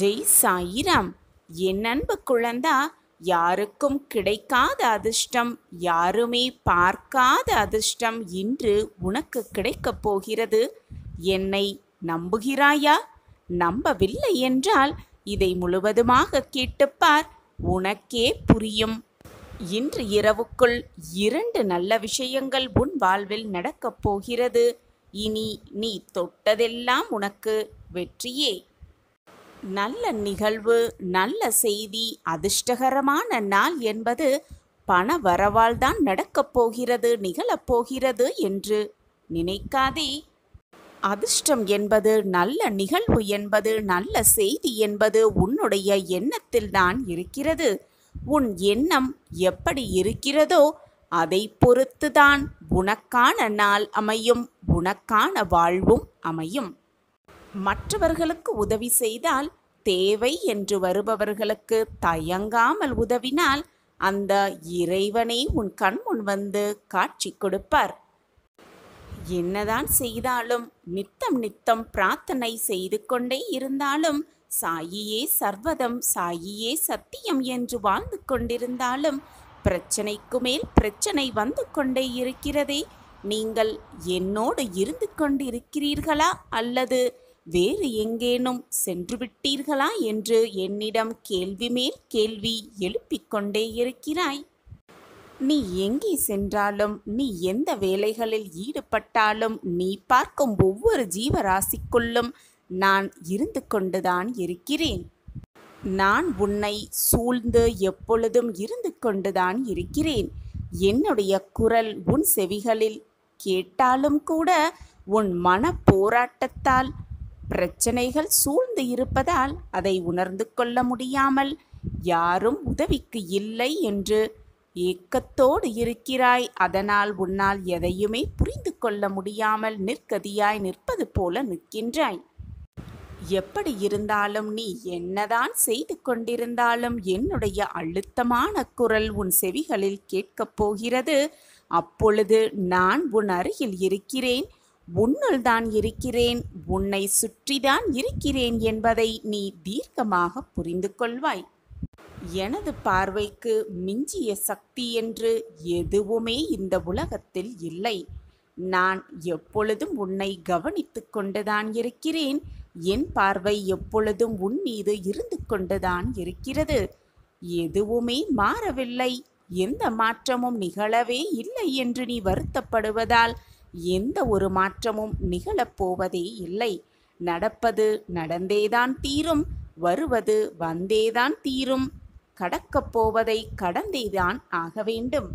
ஜெய் சாயிராம். என் அன்பு குழந்தா, யாருக்கும் கிடைக்காத அதிர்ஷ்டம், யாருமே பார்க்காத அதிர்ஷ்டம் இன்று உனக்கு கிடைக்கப் போகிறது. என்னை நம்புகிறாயா? நம்பவில்லை என்றால் இதை முழுவதுமாக கேட்டுப்பார், உனக்கே புரியும். இன்று இரவுக்குள் 2 நல்ல விஷயங்கள் உன் வாழ்வில் நடக்கப் போகிறது. இனி நீ தொட்டதெல்லாம் உனக்கு வெற்றியே. நல்ல நிகழ்வு, நல்ல செய்தி, அதிர்ஷ்டகரமான நாள் என்பது பண வரவால் தான் நடக்கப் போகிறது, நிகழப்போகிறது என்று நினைக்காதே. அதிர்ஷ்டம் என்பது, நல்ல நிகழ்வு என்பது, நல்ல செய்தி என்பது உன்னுடைய எண்ணத்தில் தான் இருக்கிறது. உன் எண்ணம் எப்படி இருக்கிறதோ அதை பொறுத்துதான் உனக்கான நாள் அமையும், உனக்கான வாழ்வும் அமையும். மற்றவர்களுக்கு உதவி செய்தால், தேவை என்று வருபவர்களுக்கு தயங்காமல் உதவினால், அந்த இறைவனே உன் கண்முன் வந்து காட்சி கொடுப்பார். என்னதான் செய்தாலும், நித்தம் நித்தம் பிரார்த்தனை செய்து கொண்டே இருந்தாலும், சாயியே சர்வதம், சாயியே சத்தியம் என்று வாழ்ந்து கொண்டிருந்தாலும், பிரச்சனைக்கு மேல் பிரச்சனை வந்து கொண்டே இருக்கிறதே. நீங்கள் என்னோடு இருந்து கொண்டிருக்கிறீர்களா அல்லது வேறு எங்கேனும் சென்று விட்டீர்களா என்று என்னிடம் கேள்வி மேல் கேள்வி எழுப்பிக் கொண்டே இருக்கிறாய். நீ எங்கே சென்றாலும், நீ எந்த வேலைகளில் ஈடுபட்டாலும், நீ பார்க்கும் ஒவ்வொரு ஜீவராசிக்குள்ளும் நான் இருந்து கொண்டுதான் இருக்கிறேன். நான் உன்னை சூழ்ந்து எப்பொழுதும் இருந்து கொண்டுதான் இருக்கிறேன். என்னுடைய குரல் உன் செவிகளில் கேட்டாலும் கூட, உன் மன போராட்டத்தால் பிரச்சனைகள் சூழ்ந்து இருப்பதால் அதை உணர்ந்து கொள்ள முடியாமல், யாரும் உதவிக்கு இல்லை என்று ஏக்கத்தோடு இருக்கிறாய். அதனால் உன்னால் எதையுமே புரிந்து கொள்ள முடியாமல் நிற்கதியாய் நிற்பது போல நிற்கின்றாய். எப்படி இருந்தாலும், நீ என்னதான் செய்து கொண்டிருந்தாலும், என்னுடைய அழுத்தமான குரல் உன் செவிகளில் கேட்கப் போகிறது. அப்பொழுது நான் உன் அருகில் இருக்கிறேன், உன்னுள் தான் இருக்கிறேன், உன்னை சுற்றிதான் இருக்கிறேன் என்பதை நீ தீர்க்கமாக புரிந்து கொள்வாய். எனது பார்வைக்கு மிஞ்சிய சக்தி என்று எதுவுமே இந்த உலகத்தில் இல்லை. நான் எப்பொழுதும் உன்னை கவனித்து கொண்டுதான் இருக்கிறேன். என் பார்வை எப்பொழுதும் உன் மீது இருந்து கொண்டுதான் இருக்கிறது. எதுவுமே மாறவில்லை, எந்த மாற்றமும் நிகழவே இல்லை என்று நீ வருத்தப்படுவதால் எந்த ஒரு மாற்றமும் நிகழப்போவதே இல்லை. நடப்பது நடந்தேதான் தீரும், வருவது வந்தேதான் தீரும், கடக்கப் போவதை கடந்தேதான் ஆக வேண்டும்.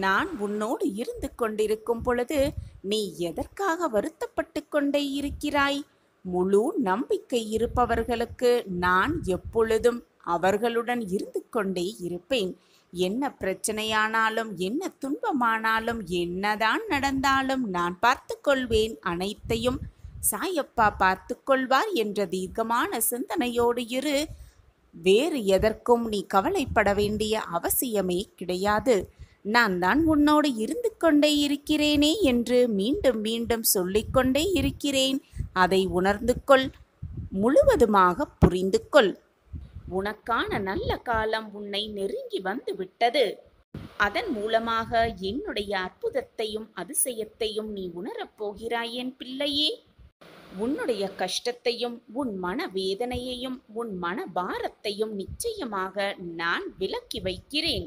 நான் உன்னோடு இருந்து கொண்டிருக்கும் பொழுது நீ எதற்காக வருத்தப்பட்டு கொண்டே இருக்கிறாய்? முழு நம்பிக்கை இருப்பவர்களுக்கு நான் எப்பொழுதும் அவர்களுடன் இருந்து கொண்டே இருப்பேன். என்ன பிரச்சனையானாலும், என்ன துன்பமானாலும், என்னதான் நடந்தாலும் நான் பார்த்து கொள்வேன். அனைத்தையும் சாயப்பா பார்த்து கொள்வார் என்ற தீர்க்கமான சிந்தனையோடு இரு. வேறு எதற்கும் நீ கவலைப்பட வேண்டிய அவசியமே கிடையாது. நான் தான் உன்னோடு இருந்து கொண்டே இருக்கிறேனே என்று மீண்டும் மீண்டும் சொல்லிக்கொண்டே இருக்கிறேன். அதை உணர்ந்து கொள், முழுவதுமாக புரிந்து கொள். உனக்கான நல்ல காலம் உன்னை நெருங்கி வந்து விட்டது. அதன் மூலமாக என்னுடைய அற்புதத்தையும் அதிசயத்தையும் நீ உணரப் போகிறாய் என் பிள்ளையே. உன்னுடைய கஷ்டத்தையும், உன் மன வேதனையையும், உன் மன பாரத்தையும் நிச்சயமாக நான் விலக்கி வைக்கிறேன்.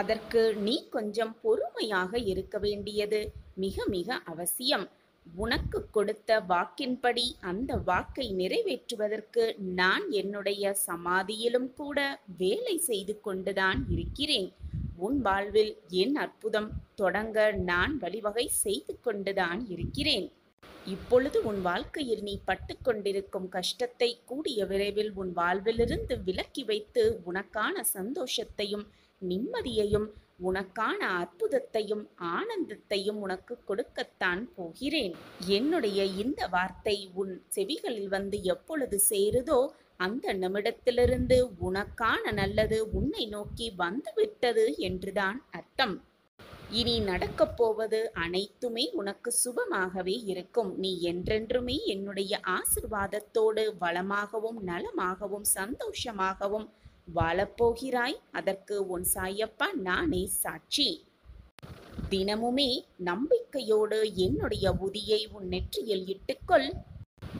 அதற்கு நீ கொஞ்சம் பொறுமையாக இருக்க வேண்டியது மிக மிக அவசியம். உனக்கு கொடுத்த வாக்கின்படி அந்த வாக்கை நிறைவேற்றுவதற்கு நான் என்னுடைய சமாதியிலும் கூட வேலை செய்து கொண்டுதான் இருக்கிறேன். உன் வாழ்வில் என் அற்புதம் தொடங்க நான் வழிவகை செய்து கொண்டுதான் இருக்கிறேன். இப்பொழுது உன் வாழ்க்கையில் நீ பட்டு கொண்டிருக்கும் கஷ்டத்தை கூடிய விரைவில் உன் வாழ்விலிருந்து விலக்கி வைத்து உனக்கான சந்தோஷத்தையும் நிம்மதியையும், உனக்கான அற்புதத்தையும் ஆனந்தத்தையும் உனக்கு கொடுக்கத்தான் போகிறேன். என்னுடைய இந்த வார்த்தை உன் செவிகளில் வந்து எப்பொழுது சேருதோ அந்த நிமிடத்திலிருந்து உனக்கான நல்லது உன்னை நோக்கி வந்துவிட்டது என்றுதான் அர்த்தம். இனி நடக்கப் போவது அனைத்துமே உனக்கு சுபமாகவே இருக்கும். நீ என்றென்றுமே என்னுடைய ஆசிர்வாதத்தோடு வளமாகவும் நலமாகவும் சந்தோஷமாகவும் வாழப்போகிறாய். அதற்கு உன் சாயப்பா நானே சாட்சி. தினமுமே நம்பிக்கையோடு என்னுடைய உதியை உன் நெற்றியில் இட்டுக்கொள்.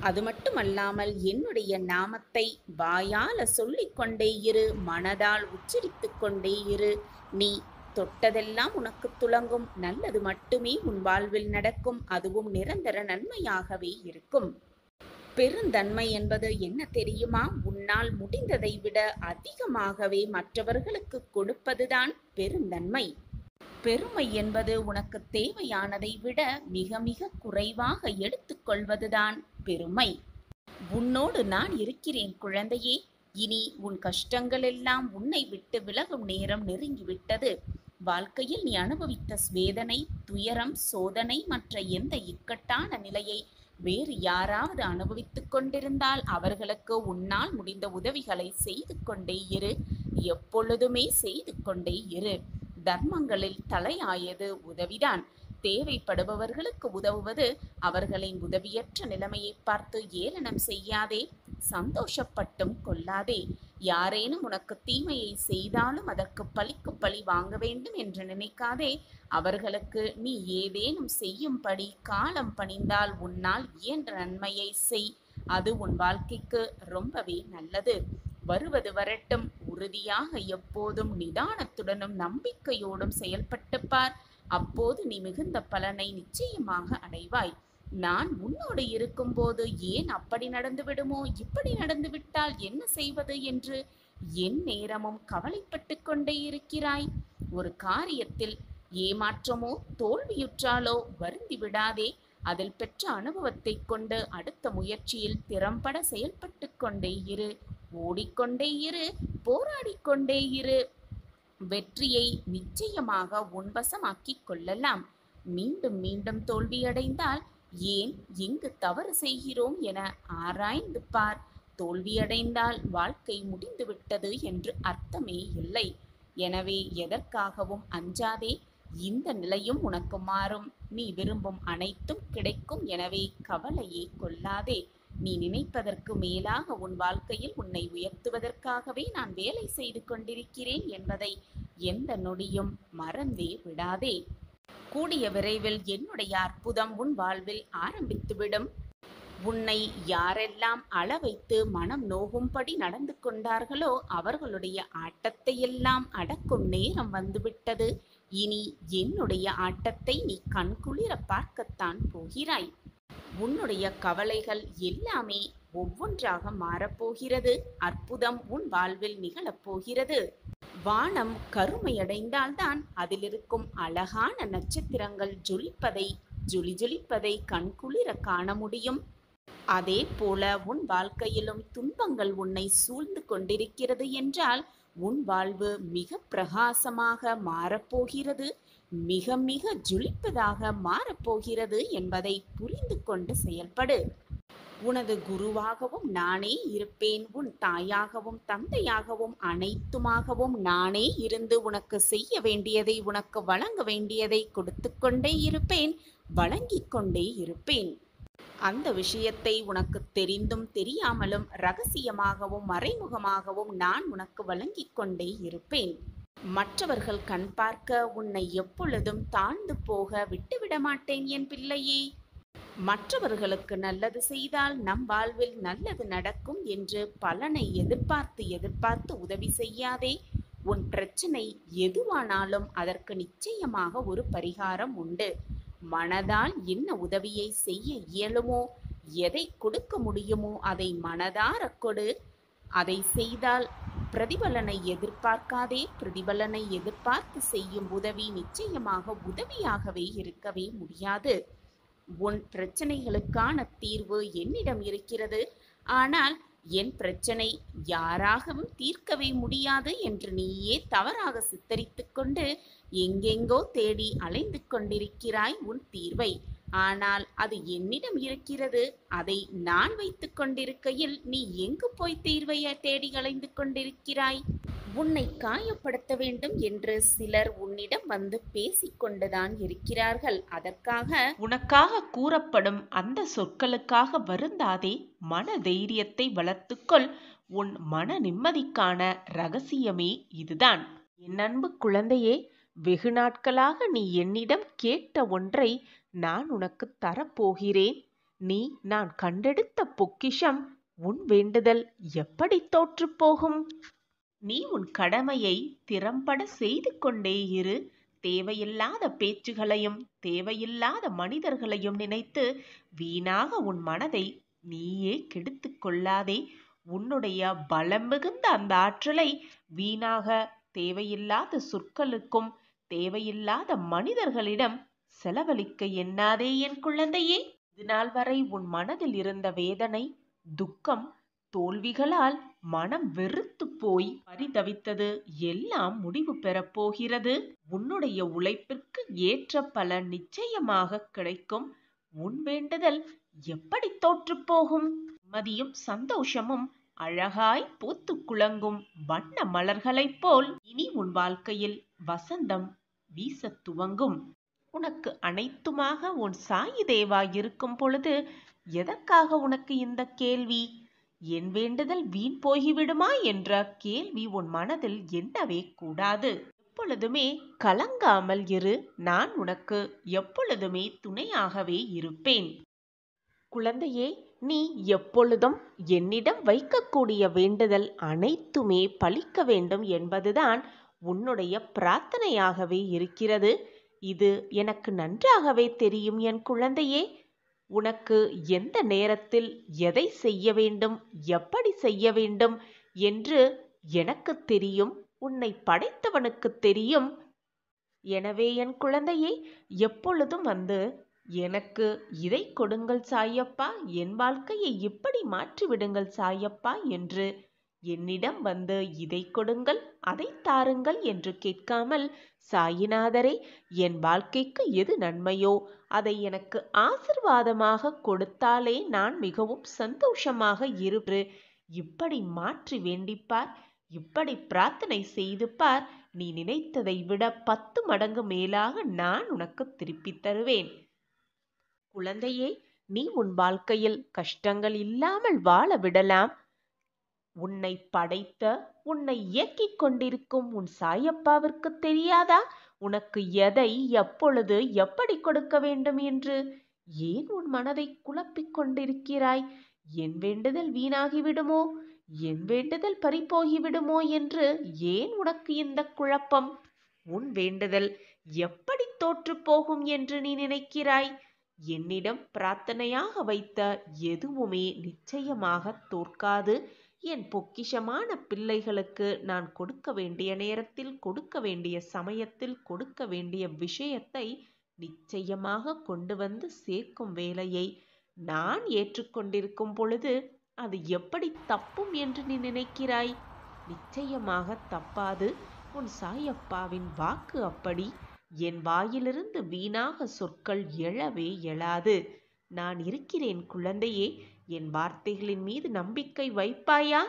அது மட்டுமல்லாமல் என்னுடைய நாமத்தை வாயால சொல்லிக்கொண்டே இரு, மனதால் உச்சரித்து கொண்டே இரு. நீ தொட்டதெல்லாம் உனக்கு துலங்கும். நல்லது மட்டுமே உன் வாழ்வில் நடக்கும். அதுவும் நிரந்தர நன்மையாகவே இருக்கும். பெருந்தன்மை என்பது என்ன தெரியுமா? உன்னால் முடிந்ததை விட அதிகமாகவே மற்றவர்களுக்கு கொடுப்பதுதான் பெருந்தன்மை. பெருமை என்பது உனக்கு தேவையானதை விட மிக மிக குறைவாக எடுத்துக்கொள்வதுதான் பெருமை. உன்னோடு நான் இருக்கிறேன் குழந்தையே. இனி உன் கஷ்டங்கள் எல்லாம் உன்னை விட்டு விலகும் நேரம் நெருங்கிவிட்டது. வாழ்க்கையில் நீ அனுபவித்த வேதனை, துயரம், சோதனை மற்ற எந்த இக்கட்டான நிலையை வேறு யாராவது அனுபவித்துக் கொண்டிருந்தால் அவர்களுக்கு உன்னால் முடிந்த உதவிகளை செய்து கொண்டே இரு. எப்பொழுதுமே செய்து கொண்டே இரு. தர்மங்களில் தலையாயது உதவிதான். தேவைப்படுபவர்களுக்கு உதவுவது. அவர்களின் உதவியற்ற நிலைமையை பார்த்து ஏளனம் செய்யாதே, சந்தோஷப்பட்டும் கொள்ளாதே. யாரேனும் உனக்கு தீமையை செய்தாலும் அதற்கு பழிக்கு பழி வாங்க வேண்டும் என்று நினைக்காதே. அவர்களுக்கு நீ ஏதேனும் செய்யும்படி காலம் பணிந்தால் உன்னால் இயன்ற நன்மையை செய். அது உன் வாழ்க்கைக்கு ரொம்பவே நல்லது. வருவது வரட்டும். உறுதியாக எப்போதும் நிதானத்துடனும் நம்பிக்கையோடும் செயல்பட்டு பார். அப்போது நீ மிகுந்த பலனை நிச்சயமாக அடைவாய். நான் உன்னோடு இருக்கும்போது ஏன் அப்படி நடந்து விடுமோ, இப்படி நடந்து விட்டால் என்ன செய்வது என்று என் நேரமும் கவலைப்பட்டு கொண்டே இருக்கிறாய்? ஒரு காரியத்தில் ஏமாற்றமோ தோல்வியுற்றாலோ வருந்தி விடாதே. அதில் பெற்ற அனுபவத்தை கொண்டு அடுத்த முயற்சியில் திறம்பட செயல்பட்டு கொண்டே இரு. ஓடிக்கொண்டே இரு, போராடிக்கொண்டே இரு. வெற்றியை நிச்சயமாக உன்வசமாக்கிக் கொள்ளலாம். மீண்டும் மீண்டும் தோல்வியடைந்தால் ஏன், எங்கு தவறு செய்கிறோம் என ஆராய்ந்து பார். தோல்வியடைந்தால் வாழ்க்கை முடிந்துவிட்டது என்று அர்த்தமே இல்லை. எனவே எதற்காகவும் அஞ்சாதே. இந்த நிலையும் உனக்கு மாறும். நீ விரும்பும் அனைத்தும் கிடைக்கும். எனவே கவலையே கொள்ளாதே. நீ நினைப்பதற்கு மேலாக உன் வாழ்க்கையில் உன்னை உயர்த்துவதற்காகவே நான் வேலை செய்து கொண்டிருக்கிறேன் என்பதை எந்த நொடியும் மறந்தே விடாதே. கூடிய விரைவில் என்னுடைய அற்புதம் உன் வாழ்வில் ஆரம்பித்துவிடும். உன்னை யாரெல்லாம் அளவைத்து மனம் நோகும்படி நடந்து கொண்டார்களோ அவர்களுடைய ஆட்டத்தையெல்லாம் அடக்கும் நேரம் வந்துவிட்டது. இனி என்னுடைய ஆட்டத்தை நீ கண்குளிர பார்க்கத்தான் போகிறாய். உன்னுடைய கவலைகள் எல்லாமே ஒவ்வொன்றாக மாறப்போகிறது. அற்புதம் உன் வாழ்வில் நிகழப்போகிறது. வானம் கருமையடைந்தால்தான் அதிலிருக்கும் அழகான நட்சத்திரங்கள் ஜொலிப்பதை கண்குளிர காண முடியும். அதே போல உன் வாழ்க்கையிலும் துன்பங்கள் உன்னை சூழ்ந்து கொண்டிருக்கிறது என்றால் உன் வாழ்வு மிக பிரகாசமாக மாறப்போகிறது. மிக மிக ஜொலிப்பதாக மாறப்போகிறது என்பதை புரிந்து கொண்டு செயல்படு. உனது குருவாகவும் நானே இருப்பேன். உன் தாயாகவும் தந்தையாகவும் அனைத்துமாகவும் நானே இருந்து உனக்கு செய்ய வேண்டியதை, உனக்கு வழங்க வேண்டியதை கொடுத்து கொண்டே இருப்பேன், வழங்கிக் கொண்டே இருப்பேன். அந்த விஷயத்தை உனக்கு தெரிந்தும் தெரியாமலும் ரகசியமாகவும் மறைமுகமாகவும் நான் உனக்கு வழங்கிக் கொண்டே இருப்பேன். மற்றவர்கள் கண் பார்க்க உன்னை எப்பொழுதும் தாழ்ந்து போக விட்டுவிட மாட்டேன் என் பிள்ளையே. மற்றவர்களுக்கு நல்லது செய்தால் நம் வாழ்வில் நல்லது நடக்கும் என்று பலனை எதிர்பார்த்து உதவி செய்யாதே. உன் பிரச்சனை எதுவானாலும் அதற்கு நிச்சயமாக ஒரு பரிகாரம் உண்டு. மனதால் என்ன உதவியை செய்ய இயலுமோ, எதை கொடுக்க முடியுமோ அதை மனதார கொடு. அதை செய்தால் பிரதிபலனை எதிர்பார்க்காதே. பிரதிபலனை எதிர்பார்த்து செய்யும் உதவி நிச்சயமாக உதவியாகவே இருக்கவே முடியாது. உன் பிரச்சனைகளுக்கான தீர்வு என்னிடம் இருக்கிறது. ஆனால் என் பிரச்சனை யாராகவும் தீர்க்கவே முடியாது என்று நீயே தவறாக சித்தரித்து கொண்டு எங்கெங்கோ தேடி அலைந்து கொண்டிருக்கிறாய் உன் தீர்வை. ஆனால் அது என்னிடம் இருக்கிறது. அதை நான் வைத்து கொண்டிருக்கையில் நீ எங்கு போய் தீர்வை தேடி அலைந்து கொண்டிருக்கிறாய்? உன்னை காயப்படுத்த வேண்டும் என்று சிலர் உன்னிடம் வந்து பேசிக்கொண்டுதான் இருக்கிறார்கள். அதற்காக உனக்காக கூறப்படும் அந்த சொற்களுக்காக வருந்தாதே. மன தைரியத்தை வளர்த்துக்கொள். உன் மன நிம்மதிக்கான ரகசியமே இதுதான். என் அன்பு குழந்தையே, வெகு நாட்களாக நீ என்னிடம் கேட்ட ஒன்றை நான் உனக்கு தரப்போகிறேன். நான் கண்டெடுத்த பொக்கிஷம். உன் வேண்டுதல் எப்படி தோற்று போகும்? நீ உன் கடமையை திறம்பட செய்து கொண்டே இரு. தேவையில்லாத பேச்சுகளையும் தேவையில்லாத மனிதர்களையும் நினைத்து வீணாக உன் மனதை நீயே கெடுத்து கொள்ளாதே. உன்னுடைய பலம் மிகுந்த அந்த ஆற்றலை வீணாக தேவையில்லாத சொற்களுக்கும் தேவையில்லாத மனிதர்களிடம் செலவழிக்க எண்ணாதே என் குழந்தையே. இதுநாள் வரை உன் மனதில் இருந்த வேதனை, துக்கம், தோல்விகளால் மனம் வெறுத்து போய் பரிதவித்தது எல்லாம் முடிவு பெறப் போகிறது. உன்னுடைய உழைப்பிற்கு ஏற்ற பலன் நிச்சயமாக கிடைக்கும். உன் வேண்டுதல் எப்படி தோற்று போகும்? நிம்மதியும் சந்தோஷமும் அழகாய் பூத்து குலங்கும் வண்ண மலர்களைப் போல் இனி உன் வாழ்க்கையில் வசந்தம் வீச துவங்கும். உனக்கு அனைத்துமாக உன் சாயி தேவா இருக்கும் பொழுது எதற்காக உனக்கு இந்த கேள்வி? என் வேண்டுதல் வீண் போகிவிடுமா என்ற கேள்வி உன் மனதில் எண்ணவே கூடாது. எப்பொழுதுமே கலங்காமல் இரு. நான் உனக்கு எப்பொழுதுமே துணையாகவே இருப்பேன். குழந்தையே, நீ எப்பொழுதும் என்னிடம் வைக்கக்கூடிய வேண்டுதல் அனைத்துமே பலிக்க வேண்டும் என்பதுதான் உன்னுடைய பிரார்த்தனையாகவே இருக்கிறது. இது எனக்கு நன்றாகவே தெரியும் என் குழந்தையே. உனக்கு எந்த நேரத்தில் எதை செய்ய வேண்டும், எப்படி செய்ய வேண்டும் என்று எனக்கு தெரியும். உன்னை படைத்தவனுக்கு தெரியும். எனவே என் குழந்தையை எப்பொழுதும் வந்து எனக்கு இதை கொடுங்கள் சாயப்பா, என் வாழ்க்கையை இப்படி மாற்றிவிடுங்கள் சாயப்பா என்று என்னிடம் வந்து இதை கொடுங்கள் அதை தாருங்கள் என்று கேட்காமல், சாயிநாதரே, என் வாழ்க்கைக்கு எது நன்மையோ அதை எனக்கு ஆசிர்வாதமாக கொடுத்தாலே நான் மிகவும் சந்தோஷமாக இருப்பு. இப்படி மாற்றி வேண்டிப்பார், இப்படி பிரார்த்தனை செய்து பார். நீ நினைத்ததை விட 10 மடங்கு மேலாக நான் உனக்கு திருப்பி தருவேன். குழந்தையே, நீ உன் வாழ்க்கையில் கஷ்டங்கள் இல்லாமல் வாழ விடலாம். உன்னை படைத்த, உன்னை இயக்கிக் கொண்டிருக்கும் உன் சாயப்பாவிற்கு தெரியாதா உனக்கு எதை எப்பொழுது எப்படி கொடுக்க வேண்டும் என்று? ஏன் உன் மனதை குழப்பிக் கொண்டிருக்கிறாய்? என் வேண்டுதல் வீணாகிவிடுமோ, என் வேண்டுதல் பறிபோகிவிடுமோ என்று ஏன் உனக்கு இந்த குழப்பம்? உன் வேண்டுதல் எப்படி தோற்று போகும் என்று நீ நினைக்கிறாய்? என்னிடம் பிரார்த்தனையாக வைத்த எதுவுமே நிச்சயமாக தோற்காது. என் பொக்கிஷமான பிள்ளைகளுக்கு நான் கொடுக்க வேண்டிய நேரத்தில், கொடுக்க வேண்டிய சமயத்தில், கொடுக்க வேண்டிய விஷயத்தை நிச்சயமாக கொண்டு வந்து சேர்க்கும் வேலையை நான் ஏற்றுக்கொண்டிருக்கும் பொழுது அது எப்படி தப்பும் என்று நீ நினைக்கிறாய்? நிச்சயமாக தப்பாது. உன் சாயப்பாவின் வாக்கு அப்படி. என் வாயிலிருந்து வீணாக சொற்கள் எழவே எழாது. நான் இருக்கிறேன் குழந்தையே. என் வார்த்தைகளின் மீது நம்பிக்கை வைப்பாயா?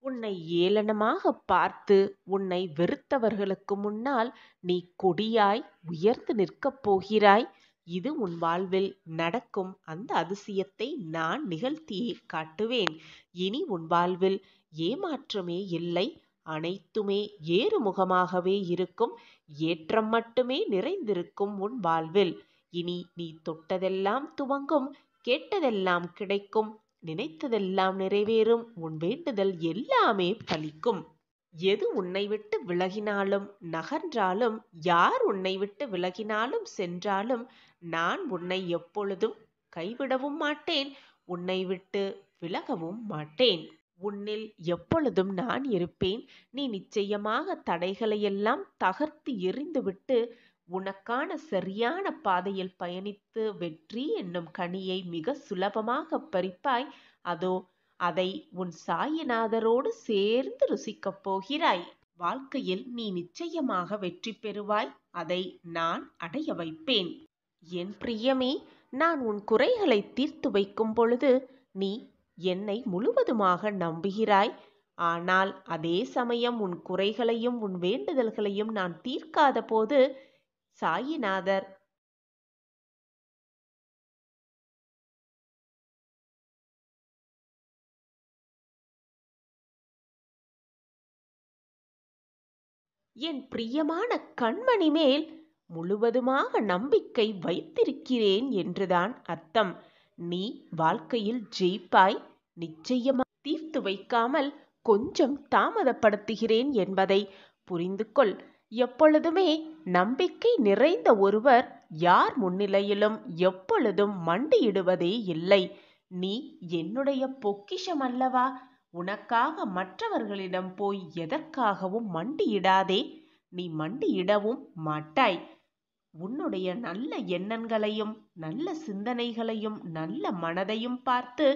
உன்னை ஏளனமாக பார்த்து உன்னை வெறுத்தவர்களுக்கு முன்னால் நீ கொடியாய் உயர்ந்து நிற்கப் போகிறாய். இது உன் வாழ்வில் நடக்கும் அந்த அதிசயத்தை நான் நிகழ்த்தியே காட்டுவேன். இனி உன் வாழ்வில் ஏமாற்றமே இல்லை. அனைத்துமே ஏறுமுகமாகவே இருக்கும். ஏற்றம் மட்டுமே நிறைந்திருக்கும் உன் வாழ்வில். இனி நீ தொட்டதெல்லாம் துவங்கும், கேட்டதெல்லாம் கிடைக்கும், நினைத்ததெல்லாம் நிறைவேறும். உன் வேண்டுதல் எல்லாமே பலிக்கும். எது உன்னை விட்டு விலகினாலும் நகன்றாலும், யார் உன்னை விட்டு விலகினாலும் சென்றாலும், நான் உன்னை எப்பொழுதும் கைவிடவும் மாட்டேன், உன்னை விட்டு விலகவும் மாட்டேன். உன்னில் எப்பொழுதும் நான் இருப்பேன். நீ நிச்சயமாக தடைகளையெல்லாம் தகர்த்து எறிந்துவிட்டு உனக்கான சரியான பாதையில் பயணித்து வெற்றி என்னும் கனியை மிக சுலபமாக பறிப்பாய். அதை உன் சாயிநாதரோடு சேர்ந்து ருசிக்கப் போகிறாய். வாழ்க்கையில் நீ நிச்சயமாக வெற்றி பெறுவாய். அதை நான் அடைய வைப்பேன். என் பிரியமே, நான் உன் குறைகளை தீர்த்து வைக்கும் பொழுது நீ என்னை முழுவதுமாக நம்புகிறாய். ஆனால் அதே சமயம் உன் குறைகளையும் உன் வேண்டுதல்களையும் நான் தீர்க்காத போது சாயிநாதர் என் பிரியமான கண்மணி மேல் முழுவதுமாக நம்பிக்கை வைத்திருக்கிறேன் என்றுதான் அர்த்தம். நீ வாழ்க்கையில் ஜெயிப்பாய், நிச்சயமாக. தீர்த்து வைக்காமல் கொஞ்சம் தாமதப்படுத்துகிறேன் என்பதை புரிந்து கொள். எப்பொழுதுமே நம்பிக்கை நிறைந்த ஒருவர் யார் முன்னிலையிலும் எப்பொழுதும் மண்டியிடுவதே இல்லை. நீ என்னுடைய பொக்கிஷம் அல்லவா? உனக்காக மற்றவர்களிடம் போய் எதற்காகவும் மண்டியிடாதே. நீ மண்டியிடவும் மாட்டாய். உன்னுடைய நல்ல எண்ணங்களையும் நல்ல சிந்தனைகளையும் நல்ல மனதையும் பார்த்து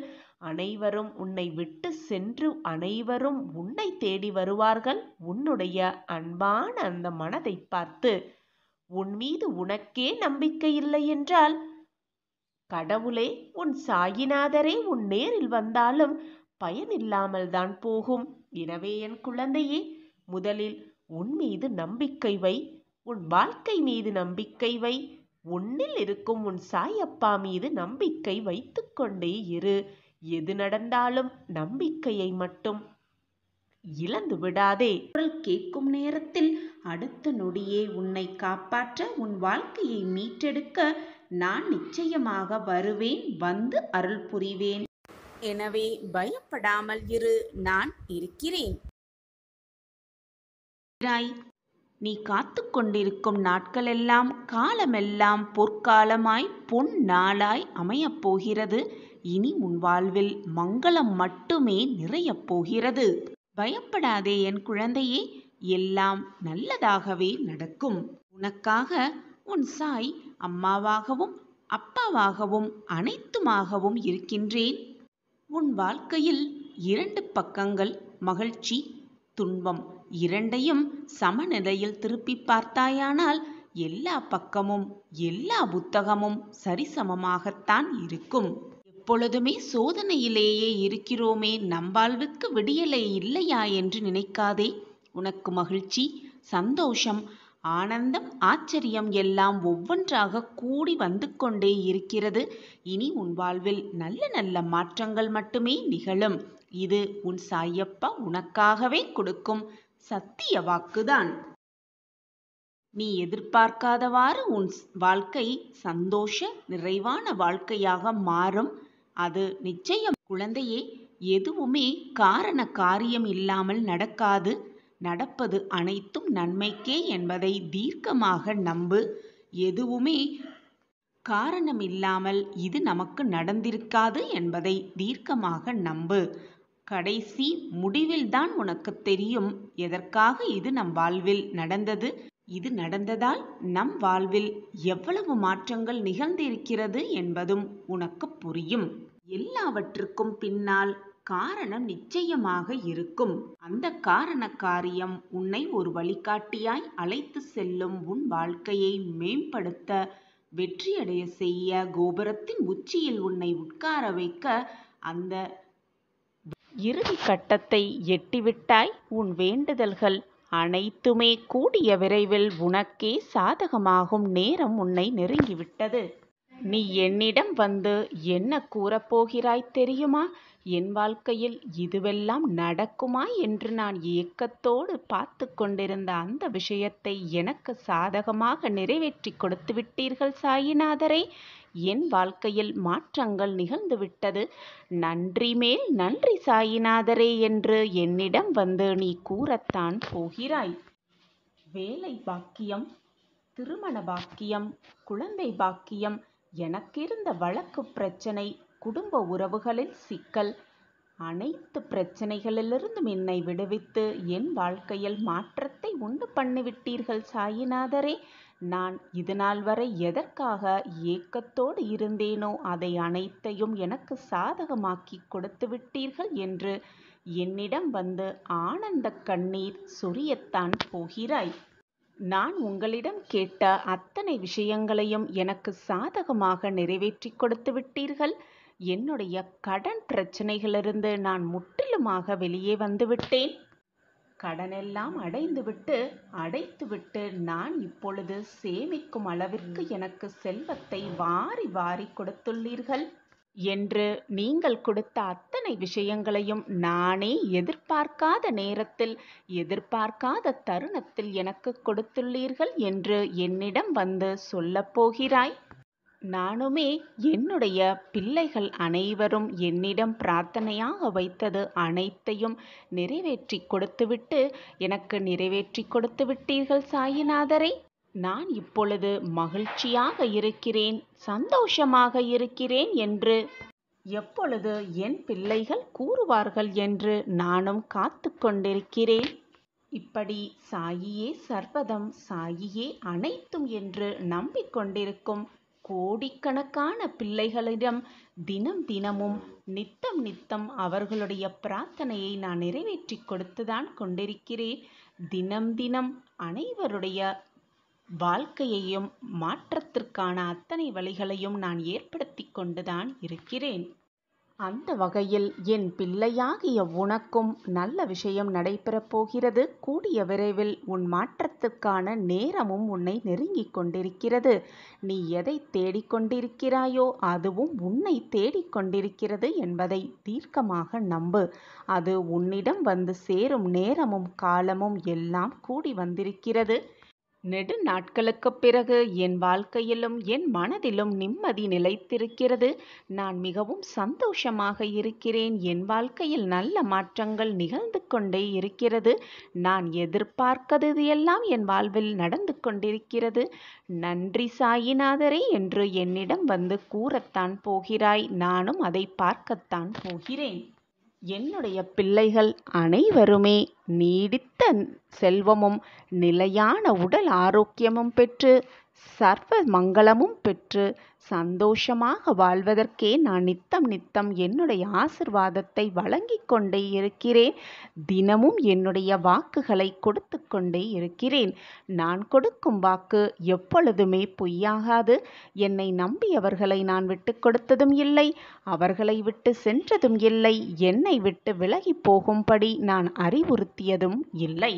அனைவரும் உன்னை விட்டு சென்று அனைவரும் உன்னை தேடி வருவார்கள். உன்னுடைய அன்பான அந்த மனதை பார்த்து உன் மீது உனக்கே நம்பிக்கை இல்லை என்றால் கடவுளே, உன் சாயிநாதரே உன் நேரில் வந்தாலும் பயனில்லாமல் தான் போகும். எனவே என் குழந்தையே, முதலில் உன் மீது நம்பிக்கை வை, உன் வாழ்க்கை மீது நம்பிக்கை வை, உன்னில் இருக்கும் உன் சாயப்பா மீது நம்பிக்கை வைத்துக் கொண்டே இரு. எது நடந்தாலும் நம்பிக்கையை மட்டும் இழந்து விடாதே. குரல் கேட்கும் நேரத்தில் அடுத்த நொடியே உன்னை காப்பாற்ற, உன் வாழ்க்கையை மீட்டெடுக்க நான் நிச்சயமாக வருவேன், வந்து அருள் புரிவேன். எனவே பயப்படாமல் இரு, நான் இருக்கிறேன். நீ காத்து கொண்டிருக்கும் நாட்களெல்லாம் காலமெல்லாம் பொற்காலமாய் பொன் நாளாய் அமையப் போகிறது. இனி உன் வாழ்வில் மங்களம் மட்டுமே நிறையப் போகிறது. பயப்படாதே என் குழந்தையே, எல்லாம் நல்லதாகவே நடக்கும். உனக்காக உன் சாய் அம்மாவாகவும் அப்பாவாகவும் அனைத்துமாகவும் இருக்கின்றேன். உன் வாழ்க்கையில் 2 பக்கங்கள், மகிழ்ச்சி துன்பம் இரண்டையும் சமநிலையில் திருப்பி பார்த்தாயானால் எல்லா பக்கமும் எல்லா புத்தகமும் சரிசமமாகத்தான் இருக்கும். எப்பொழுதுமே சோதனையிலேயே இருக்கிறோமே, நம் வாழ்வுக்கு விடியலே இல்லையா என்று நினைக்காதே. உனக்கு மகிழ்ச்சி, சந்தோஷம், ஆனந்தம், ஆச்சரியம் எல்லாம் ஒவ்வொன்றாக கூடி வந்து கொண்டே இருக்கிறது. இனி உன் வாழ்வில் நல்ல நல்ல மாற்றங்கள் மட்டுமே நிகழும். இது உன் சாயப்பா உனக்காகவே கொடுக்கும் சத்திய வாக்குதான். நீ எதிர்பார்க்காதவாறு உன் வாழ்க்கை சந்தோஷ நிறைவான வாழ்க்கையாக மாறும். அது நிச்சயம். குழந்தையே, எதுவுமே காரண காரியம் இல்லாமல் நடக்காது. நடப்பது அனைத்தும் நன்மைக்கே என்பதை தீர்க்கமாக நம்பு. எதுவுமே காரணம் இல்லாமல் இது நமக்கு நடந்திருக்காது என்பதை தீர்க்கமாக நம்பு. கடைசி முடிவில்தான் உனக்கு தெரியும் எதற்காக இது நம் வாழ்வில் நடந்தது. இது நடந்ததால் நம் வாழ்வில் எவ்வளவு மாற்றங்கள் நிகழ்ந்திருக்கிறது என்பதும் உனக்கு புரியும். எல்லாவற்றுக்கும் பின்னால் காரணம் நிச்சயமாக இருக்கும். அந்த காரண காரியம் உன்னை ஒரு வழிகாட்டியாய் அழைத்து செல்லும். உன் வாழ்க்கையை மேம்படுத்த, வெற்றியடைய செய்ய, கோபுரத்தின் உச்சியில் உன்னை உட்கார வைக்க அந்த இறுதி கட்டத்தை எட்டிவிட்டாய். உன் வேண்டுதல்கள் அனைத்துமே கூடிய விரைவில் உனக்கே சாதகமாகும் நேரம் உன்னை நெருங்கிவிட்டது. நீ என்னிடம் வந்து என்ன கூறப்போகிறாய் தெரியுமா? என் வாழ்க்கையில் இதுவெல்லாம் நடக்குமா என்று நான் ஏக்கத்தோடு பார்த்து கொண்டிருந்த அந்த விஷயத்தை எனக்கு சாதகமாக நிறைவேற்றி கொடுத்து விட்டீர்கள் சாயிநாதரே. என் வாழ்க்கையில் மாற்றங்கள் நிகழ்ந்துவிட்டது. நன்றி மேல் நன்றி சாயிநாதரே என்று என்னிடம் வந்து நீ கூறத்தான் போகிறாய். வேலை பாக்கியம், திருமண பாக்கியம், குழந்தை பாக்கியம், எனக்கிருந்த வழக்கு பிரச்சனை, குடும்ப உறவுகளில் சிக்கல், அனைத்து பிரச்சனைகளிலிருந்தும் என்னை விடுவித்து என் வாழ்க்கையில் மாற்றத்தை உண்டு பண்ணிவிட்டீர்கள் சாயிநாதரே. நான் இதுநாள் வரை எதற்காக ஏக்கத்தோடு இருந்தேனோ அதை அனைத்தையும் எனக்கு சாதகமாக்கி கொடுத்து விட்டீர்கள் என்று என்னிடம் வந்து ஆனந்த கண்ணீர் சொரியத்தான் போகிறாய். நான் உங்களிடம் கேட்ட அத்தனை விஷயங்களையும் எனக்கு சாதகமாக நிறைவேற்றி கொடுத்து விட்டீர்கள். என்னுடைய கடன் பிரச்சனைகளிலிருந்து நான் முற்றிலுமாக வெளியே வந்துவிட்டேன். கடனெல்லாம் அடைத்துவிட்டு நான் இப்பொழுது சேமிக்கும் அளவிற்கு எனக்கு செல்வத்தை வாரி வாரி கொடுத்துள்ளீர்கள் என்று நீங்கள் கொடுத்த அத்தனை விஷயங்களையும் நானே எதிர்பார்க்காத நேரத்தில், எதிர்பார்க்காத தருணத்தில் எனக்கு கொடுத்துள்ளீர்கள் என்று என்னிடம் வந்து சொல்லப் போகிறாய். நானுமே என்னுடைய பிள்ளைகள் அனைவரும் என்னிடம் பிரார்த்தனையாக வைத்தது அனைத்தையும் நிறைவேற்றி கொடுத்துவிட்டு எனக்கு நிறைவேற்றி கொடுத்து விட்டீர்கள் சாயிநாதரே. நான் இப்பொழுது மகிழ்ச்சியாக இருக்கிறேன், சந்தோஷமாக இருக்கிறேன் என்று எப்பொழுது என் பிள்ளைகள் கூறுவார்கள் என்று நானும் காத்து கொண்டிருக்கிறேன். இப்படி சாயியே சர்வதம், சாயியே அனைத்தும் என்று நம்பிக்கொண்டிருக்கும் கோடிக்கணக்கான பிள்ளைகளிடம் தினமும் நித்தம் அவர்களுடைய பிரார்த்தனையை நான் நிறைவேற்றி கொடுத்துதான் கொண்டிருக்கிறேன். தினம் அனைவருடைய வாழ்க்கையையும் மாற்றத்திற்கான அத்தனை வழிகளையும் நான் ஏற்படுத்தி கொண்டுதான் இருக்கிறேன். அந்த வகையில் என் பிள்ளையாகிய உனக்கும் நல்ல விஷயம் நடைபெறப் போகிறது. கூடிய விரைவில் உன் மாற்றத்துக்கான நேரமும் உன்னை நெருங்கிக் கொண்டிருக்கிறது. நீ எதை தேடிக்கொண்டிருக்கிறாயோ அதுவும் உன்னை தேடிக்கொண்டிருக்கிறது என்பதை தீர்க்கமாக நம்பு. அது உன்னிடம் வந்து சேரும் நேரமும் காலமும் எல்லாம் கூடி வந்திருக்கிறது. நெடு நாட்களுக்குப் பிறகு என் வாழ்க்கையிலும் என் மனதிலும் நிம்மதி நிலைத்திருக்கிறது. நான் மிகவும் சந்தோஷமாக இருக்கிறேன். என் வாழ்க்கையில் நல்ல மாற்றங்கள் நிகழ்ந்து கொண்டே இருக்கிறது. நான் எதிர்பார்க்கிறது எல்லாம் என் வாழ்வில் நடந்து கொண்டிருக்கிறது. நன்றி சாயிநாதரே என்று என்னிடம் வந்து கூறத்தான் போகிறாய். நானும் அதை பார்க்கத்தான் போகிறேன். என்னுடைய பிள்ளைகள் அனைவருமே நீடித்த செல்வமும் நிலையான உடல் ஆரோக்கியமும் பெற்று சர்வ மங்களமும் பெற்று சந்தோஷமாக வாழ்வதற்கே நான் நித்தம் என்னுடைய ஆசிர்வாதத்தை வழங்கி கொண்டே இருக்கிறேன். தினமும் என்னுடைய வாக்குகளை கொடுத்து கொண்டே இருக்கிறேன். நான் கொடுக்கும் வாக்கு எப்பொழுதுமே பொய்யாகாது. என்னை நம்பியவர்களை நான் விட்டு கொடுத்ததும் இல்லை, அவர்களை விட்டு சென்றதும் இல்லை, என்னை விட்டு விலகி போகும்படி நான் அறிவுறுத்தியதும் இல்லை.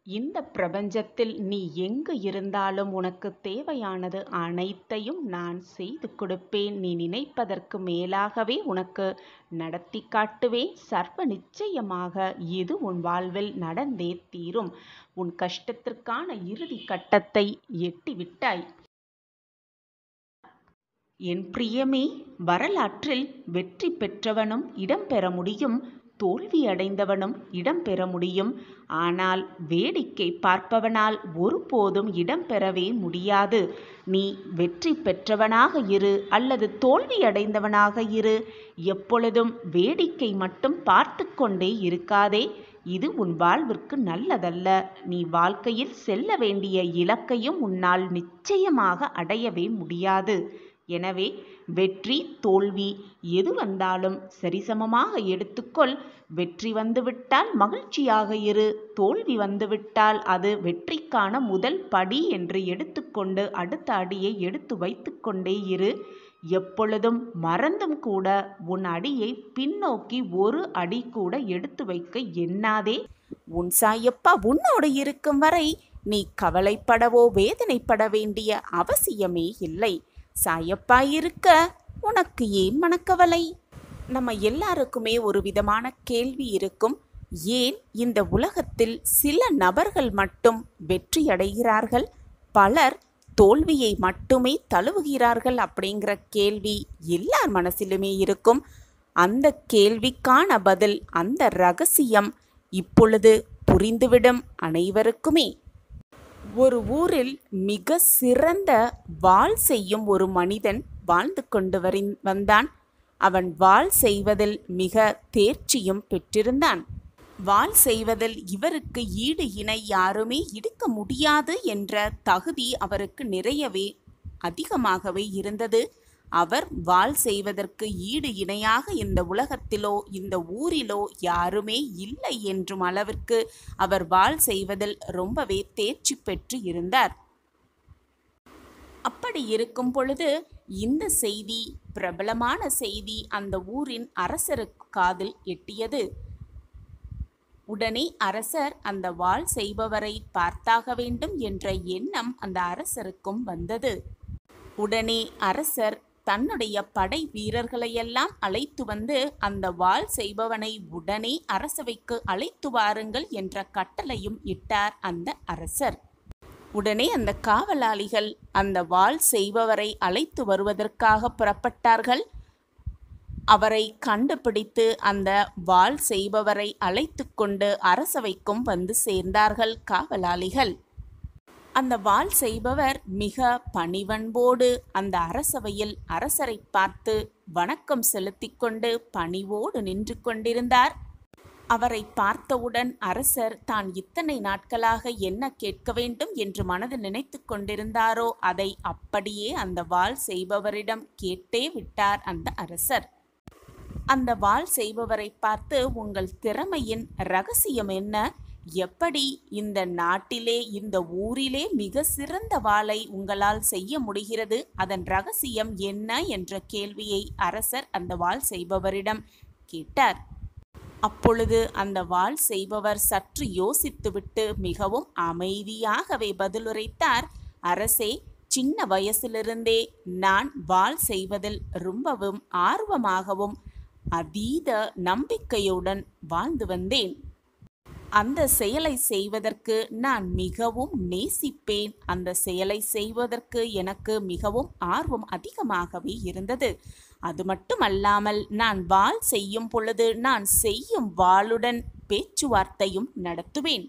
இந்த பிரபஞ்சத்தில் நீ எங்கு இருந்தாலும் உனக்கு தேவையானது அனைத்தையும் நான் செய்து கொடுப்பேன். நீ நினைப்பதற்கு மேலாகவே உனக்கு நடத்தி காட்டுவேன். சர்வ நிச்சயமாக இது உன் வாழ்வில் நடந்தே தீரும். உன் கஷ்டத்திற்கான இறுதி கட்டத்தை எட்டிவிட்டாய். என் பிரியமே, வரலாற்றில் வெற்றி பெற்றவனும் இடம்பெற முடியும், தோல்வி அடைந்தவனும் இடம்பெற முடியும். ஆனால் வேடிக்கை பார்ப்பவனால் ஒருபோதும் இடம்பெறவே முடியாது. நீ வெற்றி பெற்றவனாக இரு அல்லது தோல்வி அடைந்தவனாக இரு. எப்பொழுதும் வேடிக்கை மட்டும் பார்த்து கொண்டே இருக்காதே. இது உன் வாழ்விற்கு நல்லதல்ல. நீ வாழ்க்கையில் செல்ல வேண்டிய இலக்கையும் உன்னால் நிச்சயமாக அடையவே முடியாது. எனவே வெற்றி தோல்வி எது வந்தாலும் சரிசமமாக எடுத்துக்கொள். வெற்றி வந்துவிட்டால் மகிழ்ச்சியாக இரு. தோல்வி வந்துவிட்டால் அது வெற்றிக்கான முதல் படி என்று எடுத்துக்கொண்டு அடுத்த அடியை எடுத்து வைத்து கொண்டே இரு. எப்பொழுதும் மறந்தும் கூட உன் அடியை பின்னோக்கி ஒரு அடி கூட எடுத்து வைக்க எண்ணாதே. உன் சாயப்பா உன்னோடு இருக்கும் வரை நீ கவலைப்படவோ வேதனைப்பட வேண்டிய அவசியமே இல்லை. சாயப்பா இருக்க உனக்கு ஏன் மனக்கவலை? நம்ம எல்லாருக்குமே ஒரு விதமான கேள்வி இருக்கும். ஏன் இந்த உலகத்தில் சில நபர்கள் மட்டும் வெற்றி அடைகிறார்கள், பலர் தோல்வியை மட்டுமே தழுவுகிறார்கள் அப்படிங்கிற கேள்வி எல்லார் மனசிலுமே இருக்கும். அந்த கேள்விக்கான பதில், அந்த ரகசியம் இப்பொழுது புரிந்துவிடும் அனைவருக்குமே. ஒரு ஊரில் மிக சிறந்த வாள் செய்யும் ஒரு மனிதன் வாழ்ந்து கொண்டு வந்தான். அவன் வாள் செய்வதில் மிக தேர்ச்சியும் பெற்றிருந்தான். வாள் செய்வதில் இவருக்கு ஈடு இணை யாருமே இடுக்க முடியாது என்ற தகுதி அவருக்கு நிறையவே அதிகமாகவே இருந்தது. அவர் வாள் செய்வதற்கு ஈடு இணையாக இந்த உலகத்திலோ இந்த ஊரிலோ யாருமே இல்லை என்றும் அளவிற்கு அவர் வாள் செய்வதில் ரொம்பவே தேர்ச்சி பெற்று இருந்தார். அப்படி இருக்கும் பொழுது இந்த செய்தி, பிரபலமான செய்தி, அந்த ஊரின் அரசருக்கு காதில் எட்டியது. உடனே அரசர் அந்த வாள் செய்பவரை பார்த்தாக வேண்டும் என்ற எண்ணம் அந்த அரசருக்கும் வந்தது. உடனே அரசர் தன்னுடைய படை வீரர்களையெல்லாம் அழைத்து வந்து அந்த வாள் செய்பவனை உடனே அரசவைக்கு அழைத்து வாருங்கள் என்ற கட்டளையும் இட்டார் அந்த அரசர். உடனே அந்த காவலாளிகள் அந்த வாள் செய்பவரை அழைத்து வருவதற்காக புறப்பட்டார்கள். அவரை கண்டுபிடித்து அந்த வாள் செய்பவரை அழைத்து கொண்டு அரசவைக்கும் வந்து சேர்ந்தார்கள் காவலாளிகள். அந்த வாள் செய்பவர் மிக பணிவன்போடு அந்த அரசவையில் அரசரை பார்த்து வணக்கம் செலுத்தி கொண்டு பணிவோடு நின்று கொண்டிருந்தார். அவரை பார்த்தவுடன் அரசர் தான் இத்தனை நாட்களாக என்ன கேட்க வேண்டும் என்று மனதில் நினைத்து கொண்டிருந்தாரோ அதை அப்படியே அந்த வாள் செய்பவரிடம் கேட்டே விட்டார் அந்த அரசர். அந்த வாள் செய்பவரை பார்த்து, உங்கள் திறமையின் ரகசியம் என்ன? எப்படி இந்த நாட்டிலே, இந்த ஊரிலே மிக சிறந்த வாளை உங்களால் செய்ய முடிகிறது? அதன் ரகசியம் என்ன என்ற கேள்வியை அரசர் அந்த வாள் செய்பவரிடம் கேட்டார். அப்பொழுது அந்த வாள் செய்பவர் சற்று யோசித்துவிட்டு மிகவும் அமைதியாகவே பதிலுரைத்தார். அரசே, சின்ன வயசிலிருந்தே நான் வாள் செய்வதில் ரொம்பவும் ஆர்வமாகவும் அதீத நம்பிக்கையுடன் வாழ்ந்து வந்தேன். அந்த செயலை செய்வதற்கு நான் மிகவும் நேசிப்பேன். அந்த செயலை செய்வதற்கு எனக்கு மிகவும் ஆர்வம் அதிகமாகவே இருந்தது. அது மட்டுமல்லாமல் நான் வாள் செய்யும் பொழுது நான் செய்யும் வாளுடன் பேச்சுவார்த்தையும் நடத்துவேன்.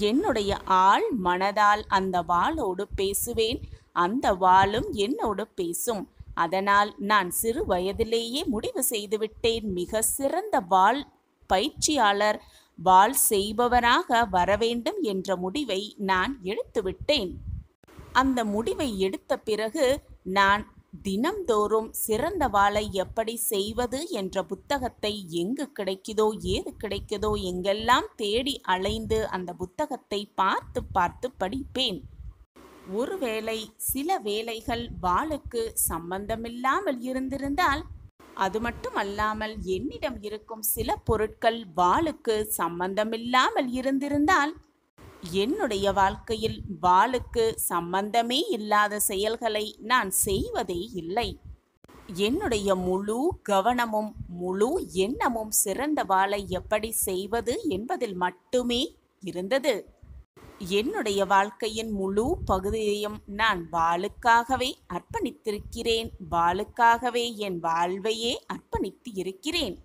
என்னுடைய ஆள் மனதால் அந்த வாளோடு பேசுவேன். அந்த வாளும் என்னோடு பேசும். அதனால் நான் சிறு வயதிலேயே முடிவு செய்துவிட்டேன், மிக சிறந்த வாள் பயிற்சியாளர், வாள் செய்பவராக வரவேண்டும் என்ற முடிவை நான் எடுத்துவிட்டேன். அந்த முடிவை எடுத்த பிறகு நான் தினம்தோறும் சிறந்த வாளை எப்படி செய்வது என்ற புத்தகத்தை எங்கு கிடைக்குதோ, ஏது கிடைக்குதோ எங்கெல்லாம் தேடி அலைந்து அந்த புத்தகத்தை பார்த்து பார்த்து படிப்பேன். ஒருவேளை சில வேளைகள் வாளுக்கு சம்பந்தமில்லாமல் இருந்திருந்தால், அது மட்டுமல்லாமல் என்னிடம் இருக்கும் சில பொருட்கள் வாளுக்கு சம்பந்தமில்லாமல் இருந்திருந்தால், என்னுடைய வாழ்க்கையில் வாளுக்கு சம்பந்தமே இல்லாத செயல்களை நான் செய்வதே இல்லை. என்னுடைய முழு கவனமும் முழு எண்ணமும் சிறந்த வாளை எப்படி செய்வது என்பதில் மட்டுமே இருந்தது. என்னுடைய வாழ்க்கையின் முழு பகுதியையும் நான் வாளுக்காகவே அர்ப்பணித்திருக்கிறேன். வாளுக்காகவே என் வாழ்வையே அர்ப்பணித்து இருக்கிறேன்.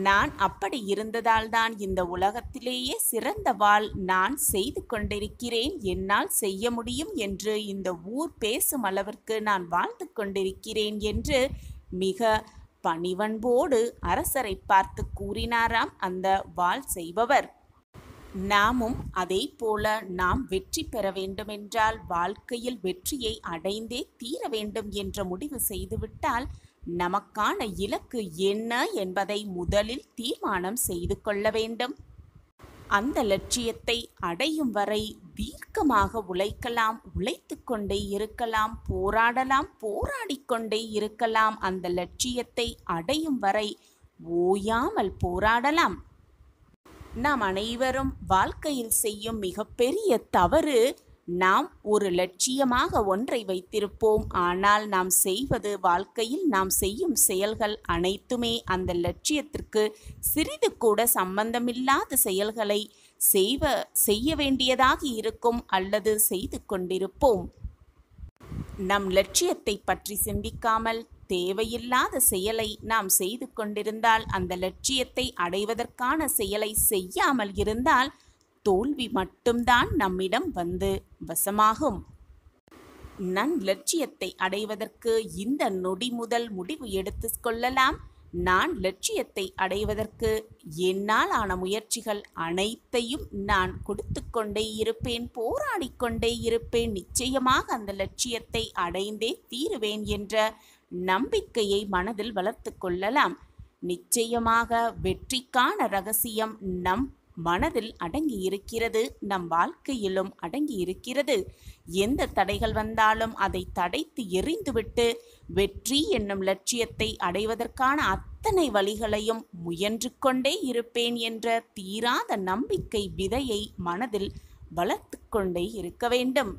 நான் அப்படி இருந்ததால் தான் இந்த உலகத்திலேயே சிறந்த வாள் நான் செய்து கொண்டிருக்கிறேன். என்னால் செய்ய முடியும் என்று இந்த ஊர் பேசும் அளவிற்கு நான் வாழ்ந்து கொண்டிருக்கிறேன் என்று மிக பணிவன்போடு அரசரை பார்த்து கூறினாராம் அந்த வாள் செய்பவர். நாமும் அதே போல நாம் வெற்றி பெற வேண்டுமென்றால், வாழ்க்கையில் வெற்றியை அடைந்தே தீர வேண்டும் என்ற முடிவு செய்துவிட்டால், நமக்கான இலக்கு என்ன என்பதை முதலில் தீர்மானம் செய்து கொள்ள வேண்டும். அந்த லட்சியத்தை அடையும் வரை தீர்க்கமாக உழைக்கலாம், உழைத்து கொண்டே இருக்கலாம், போராடலாம், போராடிக்கொண்டே இருக்கலாம். அந்த லட்சியத்தை அடையும் வரை ஓயாமல் போராடலாம். நாம் அனைவரும் வாழ்க்கையில் செய்யும் மிகப்பெரிய தவறு, நாம் ஒரு லட்சியமாக ஒன்றை வைத்திருப்போம். ஆனால் நாம் செய்வது, வாழ்க்கையில் நாம் செய்யும் செயல்கள் அனைத்துமே அந்த லட்சியத்திற்கு சிறிது கூட சம்பந்தமில்லாத செயல்களை செய்ய வேண்டியதாக இருக்கும் அல்லது செய்து கொண்டிருப்போம். நம் லட்சியத்தை பற்றி சிந்திக்காமல் தேவையில்லாத செயலை நாம் செய்து கொண்டிருந்தால், அந்த லட்சியத்தை அடைவதற்கான செயலை செய்யாமல் இருந்தால் தோல்வி மட்டும்தான் நம்மிடம் வந்து வசமாகும். நம் லட்சியத்தை அடைவதற்கு இந்த நொடி முதல் முடிவு எடுத்து கொள்ளலாம். நான் லட்சியத்தை அடைவதற்கு என்னால் ஆன முயற்சிகள் அனைத்தையும் நான் கொடுத்து கொண்டே இருப்பேன், போராடிக்கொண்டே இருப்பேன். நிச்சயமாக அந்த லட்சியத்தை அடைந்தே தீருவேன் என்ற நம்பிக்கையை மனதில் வளர்த்து கொள்ளலாம். நிச்சயமாக வெற்றிக்கான ரகசியம் நம் மனதில் அடங்கி இருக்கிறது, நம் வாழ்க்கையிலும் அடங்கி இருக்கிறது. எந்த தடைகள் வந்தாலும் அதை தடைத்து எறிந்துவிட்டு வெற்றி என்னும் லட்சியத்தை அடைவதற்கான அத்தனை வழிகளையும் முயன்று கொண்டே இருப்பேன் என்ற தீராத நம்பிக்கை விதையை மனதில் வளர்த்து கொண்டே இருக்க வேண்டும்.